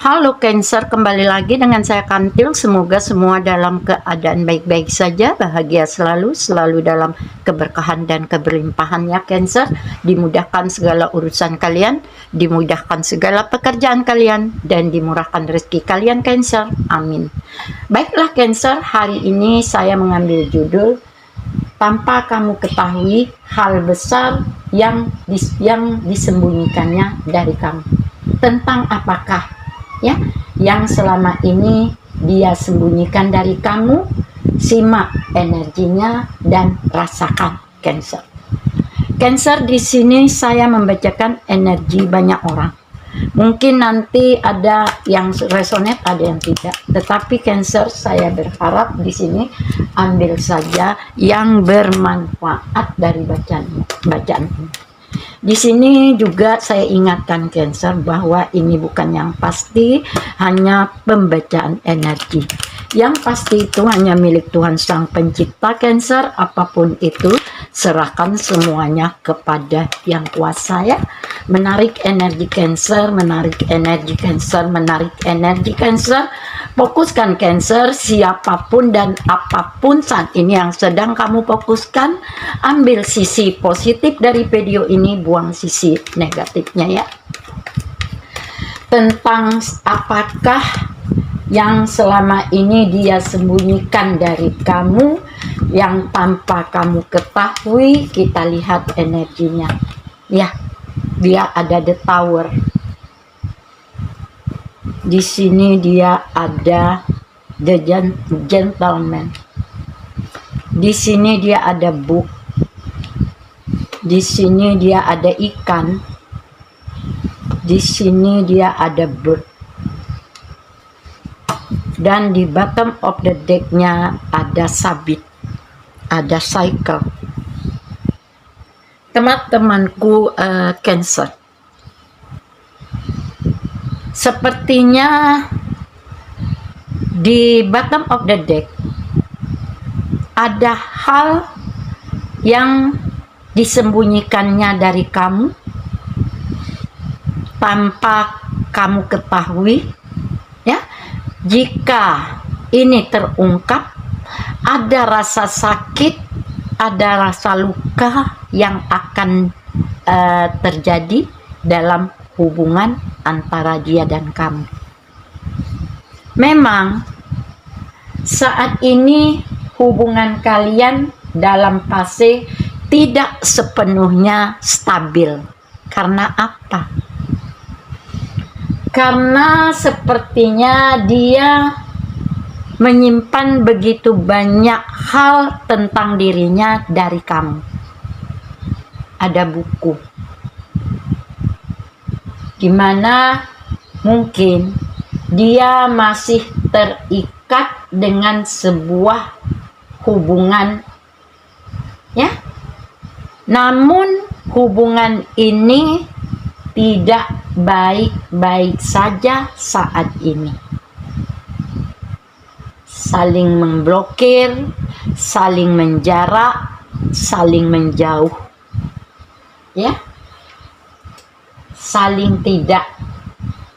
Halo Cancer, kembali lagi dengan saya Kantil. Semoga semua dalam keadaan baik-baik saja, bahagia selalu dalam keberkahan dan keberlimpahan ya Cancer. Dimudahkan segala urusan kalian, dimudahkan segala pekerjaan kalian, dan dimurahkan rezeki kalian Cancer. Amin. Baiklah Cancer, hari ini saya mengambil judul tanpa kamu ketahui hal besar yang disembunyikannya dari kamu. Tentang apakah ya yang selama ini dia sembunyikan dari kamu? Simak energinya dan rasakan Cancer. Cancer, di sini saya membacakan energi banyak orang. Mungkin nanti ada yang resonate, ada yang tidak. Tetapi Cancer, saya berharap di sini ambil saja yang bermanfaat dari bacaan ini. Di sini juga saya ingatkan Cancer bahwa ini bukan yang pasti, hanya pembacaan energi. Yang pasti itu hanya milik Tuhan Sang Pencipta Cancer. Apapun itu, serahkan semuanya kepada Yang Kuasa ya. Menarik energi Cancer, menarik energi Cancer, menarik energi Cancer. Fokuskan Cancer, siapapun dan apapun saat ini yang sedang kamu fokuskan, ambil sisi positif dari video ini, buang sisi negatifnya ya. Tentang apakah yang selama ini dia sembunyikan dari kamu, yang tanpa kamu ketahui, kita lihat energinya ya. Dia ada the Tower. Di sini dia ada the Gentleman. Di sini dia ada Book. Di sini dia ada ikan. Di sini dia ada Bird. Dan di bottom of the deck-nya ada Sabit. Ada Cycle. Teman-temanku Cancer, sepertinya di bottom of the deck ada hal yang disembunyikannya dari kamu tanpa kamu ketahui ya. Jika ini terungkap, ada rasa sakit, ada rasa luka yang akan terjadi dalam hubungan antara dia dan kamu. Memang saat ini hubungan kalian dalam fase tidak sepenuhnya stabil. Karena apa? Karena sepertinya dia menyimpan begitu banyak hal tentang dirinya dari kamu. Ada buku dimana mungkin dia masih terikat dengan sebuah hubungan ya, namun hubungan ini tidak baik-baik saja saat ini. Saling memblokir, saling menjarak, saling menjauh ya, saling tidak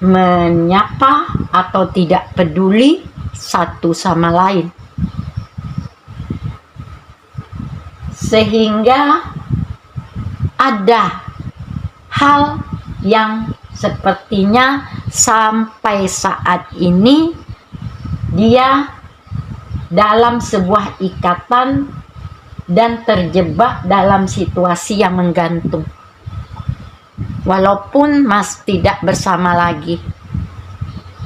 menyapa atau tidak peduli satu sama lain, sehingga ada hal yang sepertinya sampai saat ini dia dalam sebuah ikatan dan terjebak dalam situasi yang menggantung. Walaupun Mas tidak bersama lagi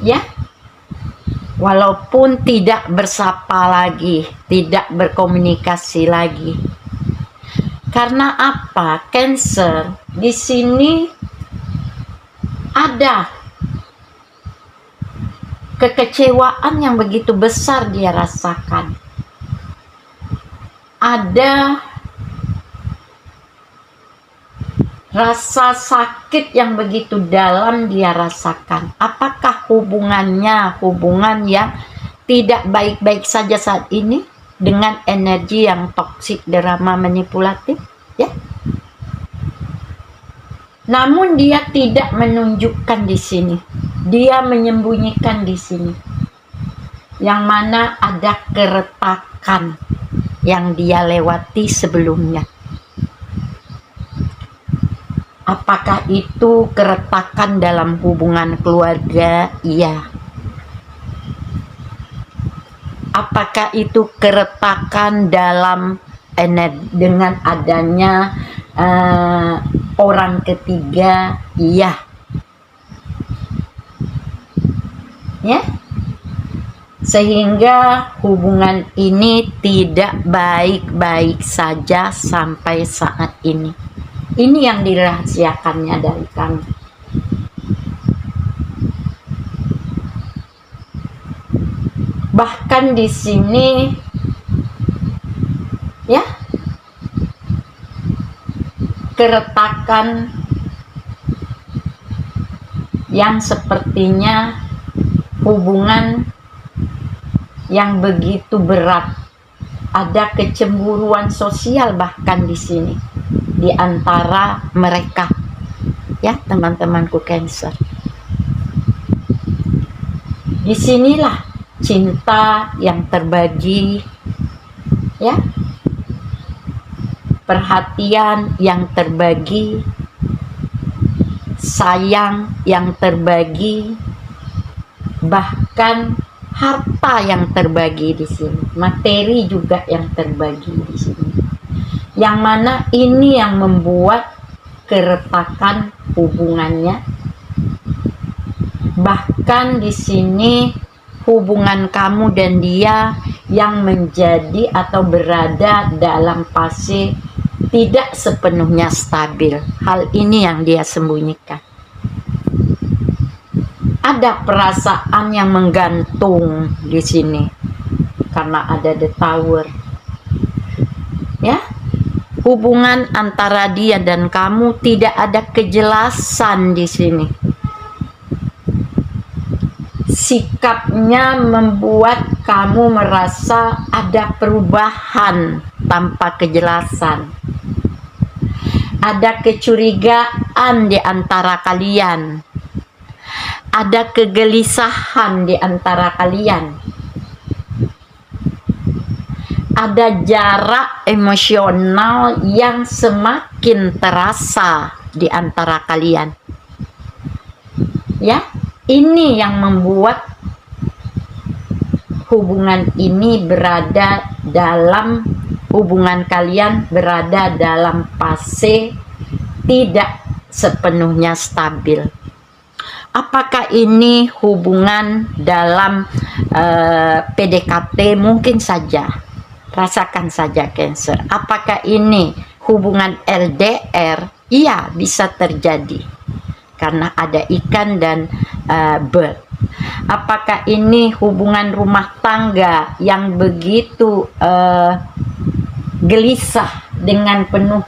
ya, walaupun tidak bersapa lagi, tidak berkomunikasi lagi. Karena apa? Cancer, di sini ada kekecewaan yang begitu besar dia rasakan. Ada rasa sakit yang begitu dalam dia rasakan. Apakah hubungannya hubungan yang tidak baik-baik saja saat ini dengan energi yang toksik, drama, manipulatif ya? Namun dia tidak menunjukkan di sini. dia menyembunyikan di sini, yang mana ada keretakan yang dia lewati sebelumnya. Apakah itu keretakan dalam hubungan keluarga? Iya. Apakah itu keretakan dalam dengan adanya orang ketiga? Iya. Ya. Sehingga hubungan ini tidak baik-baik saja sampai saat ini. Ini yang dirahasiakannya dari kami. Bahkan di sini, ya, keretakan yang sepertinya hubungan yang begitu berat. Ada kecemburuan sosial bahkan di sini di antara mereka, ya teman-temanku Cancer. Disinilah cinta yang terbagi, ya, perhatian yang terbagi, sayang yang terbagi, bahkan harta yang terbagi di sini, materi juga yang terbagi di sini. Yang mana ini yang membuat keretakan hubungannya. Bahkan di sini hubungan kamu dan dia yang menjadi atau berada dalam fase tidak sepenuhnya stabil. Hal ini yang dia sembunyikan. Ada perasaan yang menggantung di sini karena ada the tower. Ya, hubungan antara dia dan kamu tidak ada kejelasan di sini. Sikapnya membuat kamu merasa ada perubahan tanpa kejelasan. Ada kecurigaan di antara kalian. Ada kegelisahan di antara kalian. Ada jarak emosional yang semakin terasa di antara kalian. Ya, ini yang membuat hubungan kalian berada dalam fase tidak sepenuhnya stabil. Apakah ini hubungan dalam PDKT? Mungkin saja. Rasakan saja Cancer. Apakah ini hubungan LDR? Iya, bisa terjadi. Karena ada ikan dan bird. Apakah ini hubungan rumah tangga yang begitu gelisah dengan penuh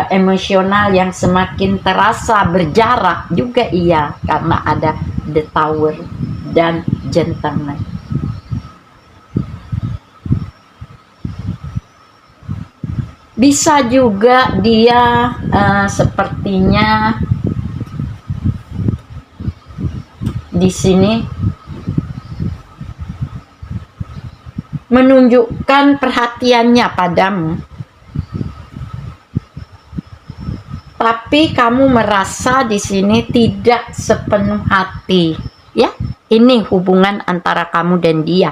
emosional yang semakin terasa berjarak? Juga iya, karena ada the tower dan gentleman. Bisa juga dia sepertinya di sini menunjukkan perhatiannya padamu, tapi kamu merasa di sini tidak sepenuh hati. Ya, ini hubungan antara kamu dan dia,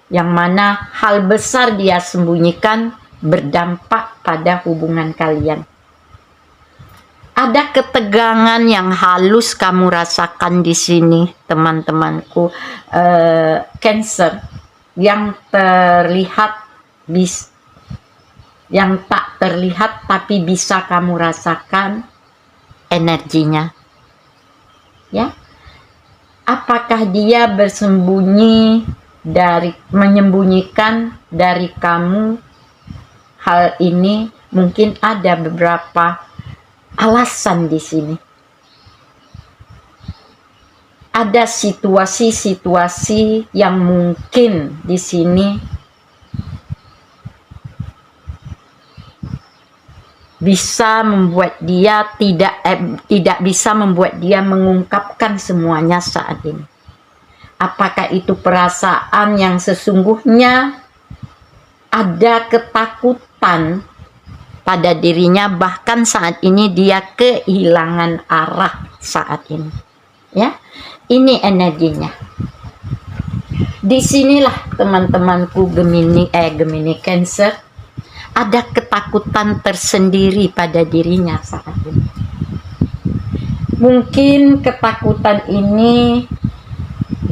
yang mana hal besar dia sembunyikan berdampak pada hubungan kalian. Ada ketegangan yang halus kamu rasakan di sini, teman-temanku Cancer, yang terlihat yang tak terlihat tapi bisa kamu rasakan energinya. Ya, apakah dia menyembunyikan dari kamu hal ini? Mungkin ada beberapa alasan di sini. Ada situasi-situasi yang mungkin di sini bisa membuat dia tidak bisa membuat dia mengungkapkan semuanya saat ini. Apakah itu perasaan yang sesungguhnya, ada ketakutan pada dirinya, bahkan saat ini dia kehilangan arah saat ini. Ya, ini energinya. Disinilah teman-temanku Gemini Cancer, ada ketakutan tersendiri pada dirinya saat ini. Mungkin ketakutan ini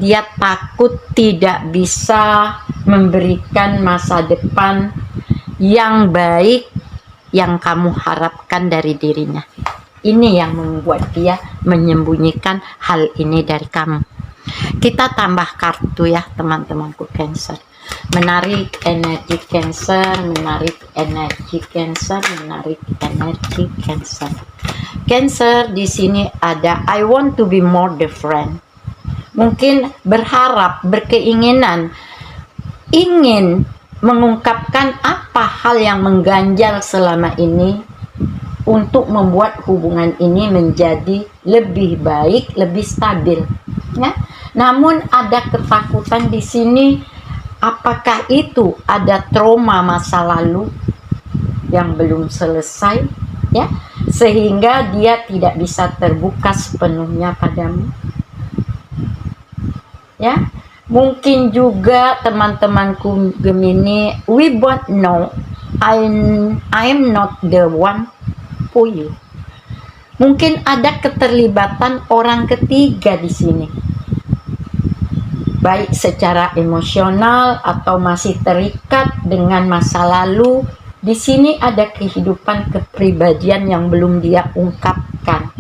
dia takut tidak bisa memberikan masa depan yang baik yang kamu harapkan dari dirinya. Ini yang membuat dia menyembunyikan hal ini dari kamu. Kita tambah kartu ya teman-temanku Cancer. Menarik energi Cancer, menarik energi Cancer, menarik energi Cancer. Cancer di sini ada I want to be more different. Mungkin berharap, berkeinginan, ingin mengungkapkan apa hal yang mengganjal selama ini untuk membuat hubungan ini menjadi lebih baik, lebih stabil. Ya, namun ada ketakutan di sini. Apakah itu ada trauma masa lalu yang belum selesai, ya, sehingga dia tidak bisa terbuka sepenuhnya padamu? Ya, mungkin juga teman-temanku Gemini, we both know I'm not the one for you. Mungkin ada keterlibatan orang ketiga di sini, baik secara emosional atau masih terikat dengan masa lalu. Di sini ada kehidupan kepribadian yang belum dia ungkapkan.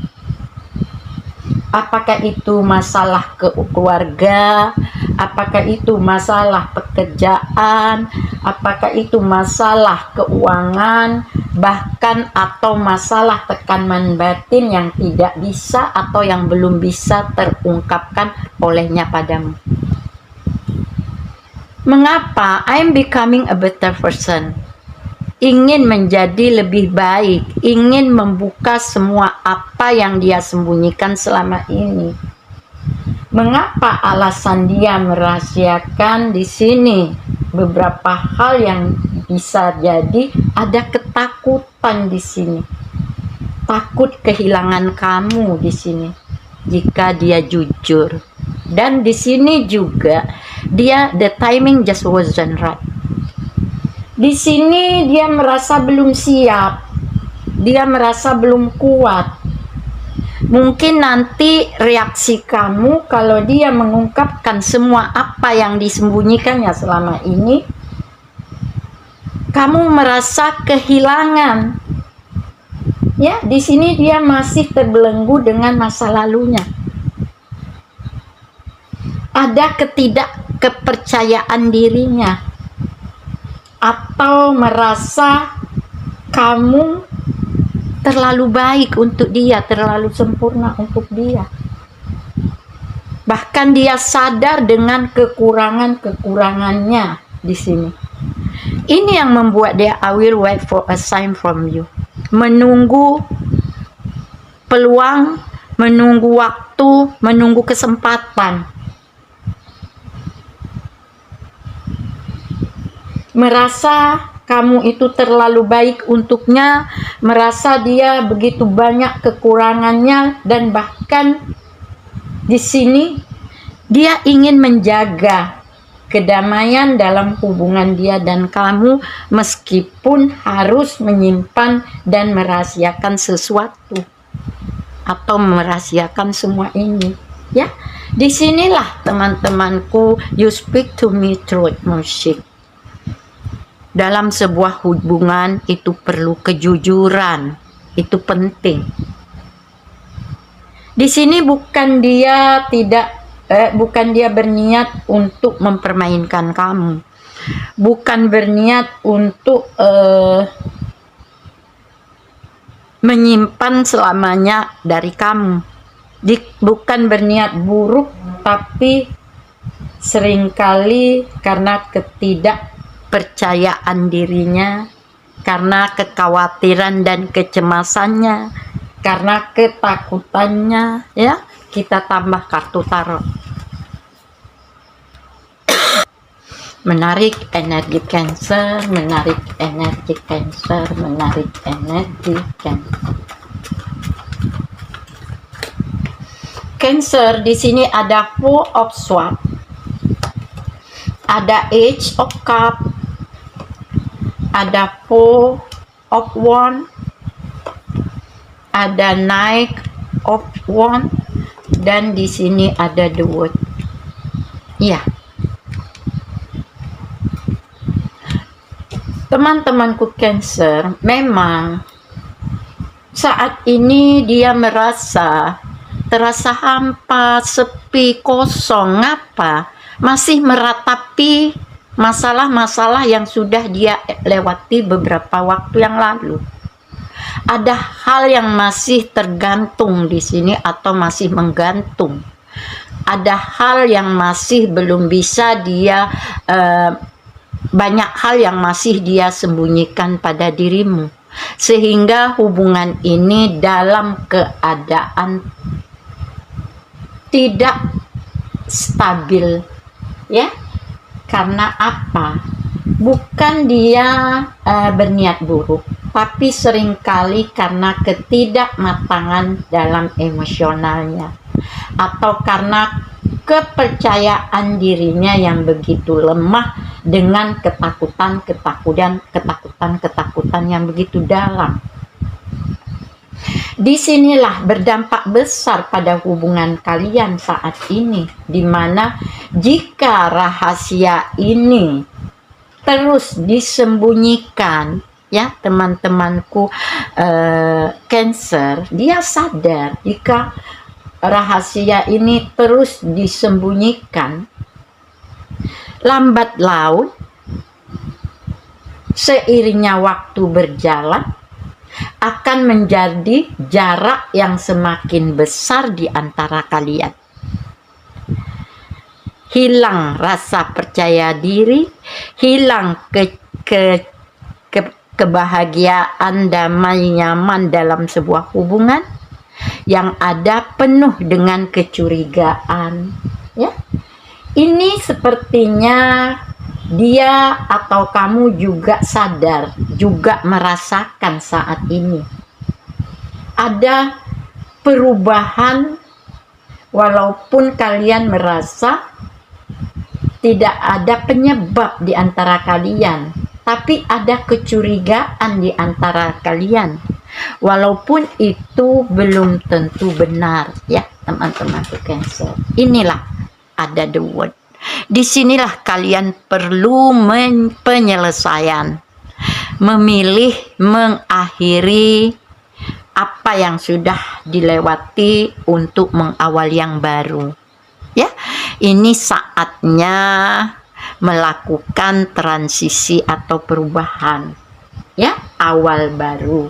Apakah itu masalah keluarga, apakah itu masalah pekerjaan, apakah itu masalah keuangan, bahkan atau masalah tekanan batin yang tidak bisa atau yang belum bisa terungkapkan olehnya padamu. Mengapa? I'm becoming a better person. Ingin menjadi lebih baik, ingin membuka semua apa yang dia sembunyikan selama ini. Mengapa alasan dia merahasiakan di sini? Beberapa hal yang bisa jadi ada ketakutan di sini. Takut kehilangan kamu di sini jika dia jujur. Dan di sini juga dia the timing just wasn't right. Di sini dia merasa belum siap, dia merasa belum kuat. Mungkin nanti reaksi kamu kalau dia mengungkapkan semua apa yang disembunyikannya selama ini, kamu merasa kehilangan. Ya, di sini dia masih terbelenggu dengan masa lalunya. Ada ketidakkepercayaan dirinya. Atau merasa kamu terlalu baik untuk dia, terlalu sempurna untuk dia. Bahkan dia sadar dengan kekurangan-kekurangannya di sini. Ini yang membuat dia I will wait for a sign from you. Menunggu peluang, menunggu waktu, menunggu kesempatan. Merasa kamu itu terlalu baik untuknya, merasa dia begitu banyak kekurangannya, dan bahkan di sini dia ingin menjaga kedamaian dalam hubungan dia dan kamu, meskipun harus menyimpan dan merahasiakan sesuatu atau merahasiakan semua ini. Ya, disinilah teman-temanku, you speak to me through music. Dalam sebuah hubungan itu perlu kejujuran, itu penting. Di sini bukan dia berniat untuk mempermainkan kamu, bukan berniat untuk menyimpan selamanya dari kamu, bukan berniat buruk, tapi seringkali karena ketidakpercayaan dirinya, karena kekhawatiran dan kecemasannya, karena ketakutannya, ya, kita tambah kartu tarot. Menarik energi Cancer, menarik energi Cancer, menarik energi Cancer. Cancer di sini ada Four of Swords, ada Age of Cup, ada Four of Wands, ada Knight of Wands, dan di sini ada The World. Iya. Teman-temanku Cancer, memang saat ini dia terasa hampa, sepi, kosong. Ngapa? Masih meratapi masalah-masalah yang sudah dia lewati beberapa waktu yang lalu. Ada hal yang masih tergantung di sini atau masih menggantung. Ada hal yang masih belum bisa dia banyak hal yang masih dia sembunyikan pada dirimu, sehingga hubungan ini dalam keadaan tidak stabil, ya. Karena apa? Bukan dia berniat buruk, tapi seringkali karena ketidakmatangan dalam emosionalnya, atau karena kepercayaan dirinya yang begitu lemah dengan ketakutan yang begitu dalam. Disinilah berdampak besar pada hubungan kalian saat ini, dimana jika rahasia ini terus disembunyikan, ya teman-temanku Cancer, dia sadar jika rahasia ini terus disembunyikan, lambat laun seiringnya waktu berjalan akan menjadi jarak yang semakin besar di antara kalian. Hilang rasa percaya diri, hilang kebahagiaan, damai, nyaman dalam sebuah hubungan yang ada penuh dengan kecurigaan, ya. Ini sepertinya dia atau kamu juga sadar, juga merasakan saat ini ada perubahan, walaupun kalian merasa tidak ada penyebab di antara kalian, tapi ada kecurigaan di antara kalian, walaupun itu belum tentu benar, ya teman-teman Cancer. Inilah ada The World. Disinilah kalian perlu penyelesaian, memilih mengakhiri apa yang sudah dilewati untuk mengawal yang baru, ya. Ini saatnya melakukan transisi atau perubahan, ya, awal baru.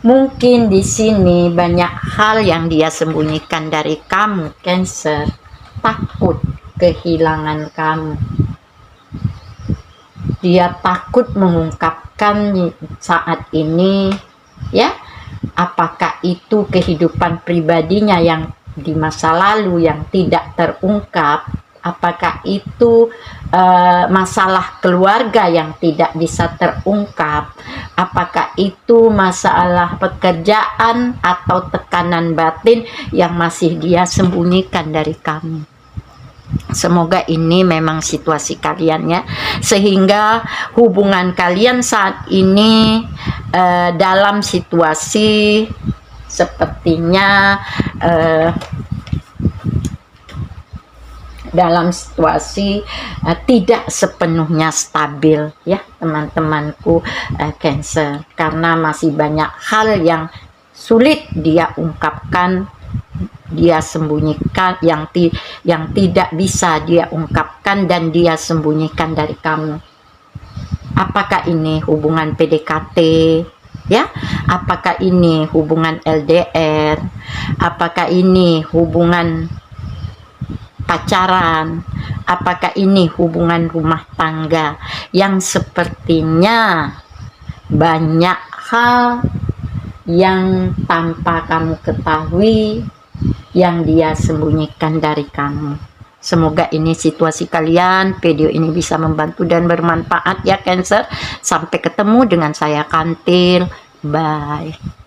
Mungkin di sini banyak hal yang dia sembunyikan dari kamu Cancer, takut kehilangan kamu. Dia takut mengungkapkan saat ini, ya, apakah itu kehidupan pribadinya yang di masa lalu yang tidak terungkap, apakah itu masalah keluarga yang tidak bisa terungkap, apakah itu masalah pekerjaan atau tekanan batin yang masih dia sembunyikan dari kamu. Semoga ini memang situasi kalian, ya, sehingga hubungan kalian saat ini dalam situasi sepertinya tidak sepenuhnya stabil, ya teman-temanku Cancer, karena masih banyak hal yang sulit dia ungkapkan, dia sembunyikan, yang tidak bisa dia ungkapkan dan dia sembunyikan dari kamu. Apakah ini hubungan PDKT, ya? Apakah ini hubungan LDR? Apakah ini hubungan pacaran? Apakah ini hubungan rumah tangga yang sepertinya banyak hal yang tanpa kamu ketahui yang dia sembunyikan dari kamu. Semoga ini situasi kalian, video ini bisa membantu dan bermanfaat ya Cancer. Sampai ketemu dengan saya Kantil. Bye.